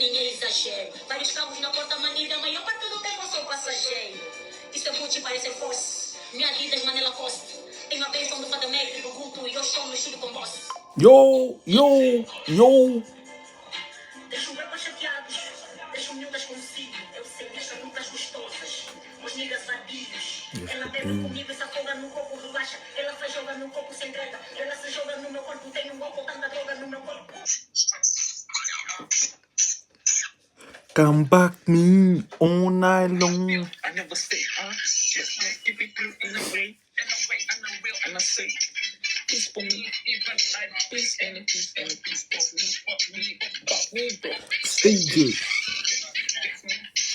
nem é exagero. Vários carros na porta-maneira, a maior parte do tempo eu sou passageiro. Isso é Gucci, parece force. Minha vida é Manela Costa. Tenho a bênção do Fadamec, do Guto e eu estou no estúdio com boss. Yo. Deixo roupas chateados, deixo miúdas consigo. Eu sei, deixo lutas gostosas. Os niggas vadios. Ela bebe comigo e se afoga no copo, relaxa. Ela se joga no copo sem treta. Ela se joga no meu corpo, tem um golpe, tanta droga no meu corpo. Come back me all night long. I never say, just keep it in a way, and I say, peace for me, peace and peace for me, bro. Stages.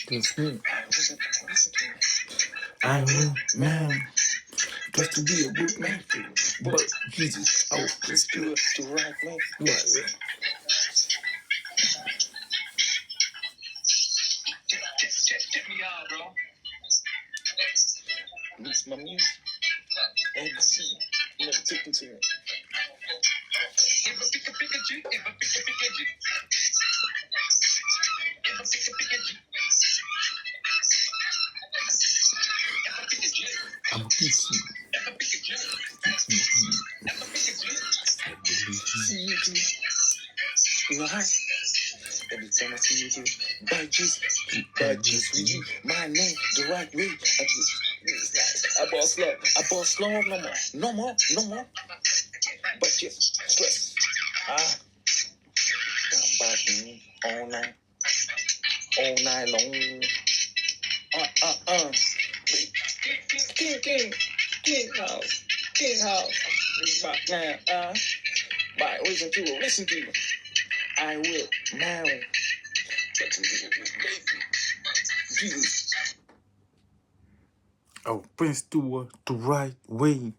That's me. I know, man. Got to be a good man. But Jesus, oh, let's do it the right way. Right way. Check me out, bro. Mix my music. ABC. You never took me to it. If I pick a G, if I pick a G. If I pick a G. If I pick a G. I'm a PC. If I pick a G. If I pick a G. See you too. You know how? Every time I see you too. By just with you. My name, the right way. I boss slow, no more. But just stress. Come back me all night long. King house. Back now, by listen to you. I will now. Oh, Prince do it the right way.